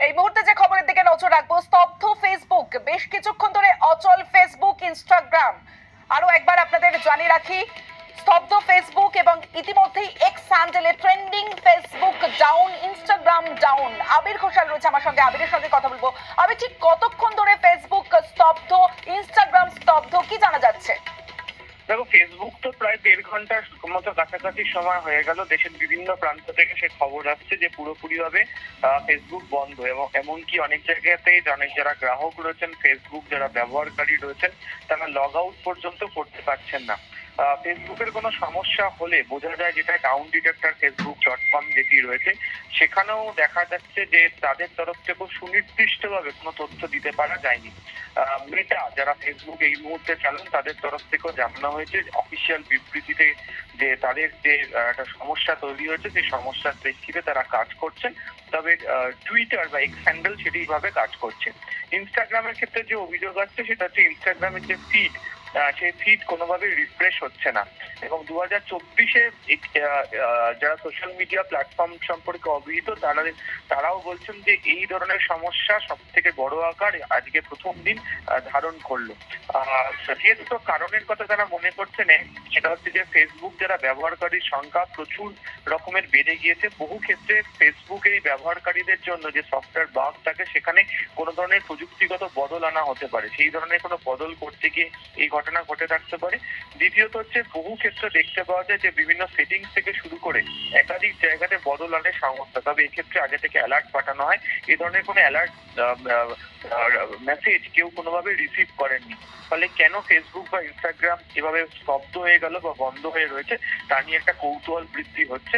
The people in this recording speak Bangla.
এই মুহূর্তে যে খবরের দিকে নজর রাখবো, স্তব্ধ ফেসবুক, বেশ কিছুক্ষণ ধরে অচল ফেসবুক, ইনস্টাগ্রাম। আরো একবার আপনাদের জানিয়ে রাখি, স্তব্ধ ফেসবুক এবং ইতিমধ্যেই এক্স হ্যান্ডেলে trending, Facebook down, Instagram down. Abir Ghoshal রয়েছে আমার সঙ্গে, আবিরের সঙ্গে কথা বলবো। আবির, ঠিক কতক্ষণ ধরে ফেসবুক স্তব্ধ, ইনস্টাগ্রাম স্তব্ধ, কি জানা যাচ্ছে? দেখো, ফেসবুক তো প্রায় 1.5 ঘন্টার মতো কাছাকাছি সময় হয়ে গেল। দেশের বিভিন্ন প্রান্ত থেকে সে খবর আসছে যে পুরোপুরিভাবে ফেসবুক বন্ধ, এবং এমনকি অনেক জায়গাতেই যারা গ্রাহক রয়েছেন, ফেসবুক যারা ব্যবহারকারী রয়েছেন, তারা লগ আউট পর্যন্ত করতে পারছেন না। ফেসবুকের কোনো সমস্যা হলে বোঝা যায়, যেটা ডাউন ডিটেক্টর ফেসবুক.com যেটি রয়েছে, সেখানেও দেখা যাচ্ছে যে তাদের তরফ থেকেও সুনির্দিষ্টভাবে কোনো তথ্য দিতে পারা যায়নি। মেটা, যারা ফেসবুক এই মুহূর্তে চালান, তাদের তরফ থেকেও জানানো হয়েছে অফিসিয়াল বিবৃতিতে যে তাদের যে একটা সমস্যা তৈরি হয়েছে, সেই সমস্যার প্রেক্ষিতে তারা কাজ করছেন। তবে টুইটার বা এক্স হ্যান্ডেল সেটিভাবে কাজ করছে। ইনস্টাগ্রামের ক্ষেত্রে যে অভিযোগ আসছে, সেটা হচ্ছে ইনস্টাগ্রামের যে ফিড, সেই ফিড কোনোভাবে রিফ্রেশ হচ্ছে না। এবং 2024-এ যারা সোশ্যাল মিডিয়া প্ল্যাটফর্ম সম্পর্কে অবহিত, তারাও বলছেন যে এই ধরনের সমস্যা সব থেকে বড় আকার আজকে প্রথম দিন ধারণ করলো। যেহেতু কারণের কথা তারা মনে করছেন, সেটা হচ্ছে যে ফেসবুক যারা ব্যবহারকারীর সংখ্যা প্রচুর রকমের বেড়ে গিয়েছে। বহু ক্ষেত্রে ফেসবুক এই ব্যবহারকারীদের জন্য যে সফটওয়্যার বাগ থাকে, সেখানে কোনো ধরনের প্রযুক্তিগত বদল আনা হতে পারে। সেই ধরনের কোনো বদল করতে গিয়ে এই ঘটনা ঘটে থাকতে পারে। দ্বিতীয়ত হচ্ছে, বহু ক্ষেত্রে দেখতে পাওয়া যায় যে বিভিন্ন সেটিংস থেকে শুরু করে একাধিক জায়গাতে বদল আনে সংস্থা। তবে এক্ষেত্রে আগে থেকে অ্যালার্ট পাঠানো হয়। এই ধরনের কোনো অ্যালার্ট মেসেজ কেউ কোনোভাবে রিসিভ করেননি। ফলে কেন ফেসবুক বা ইনস্টাগ্রাম এভাবে স্তব্ধ হয়ে গেল বা বন্ধ হয়ে রয়েছে, তা নিয়ে একটা কৌতূহল বৃদ্ধি হচ্ছে।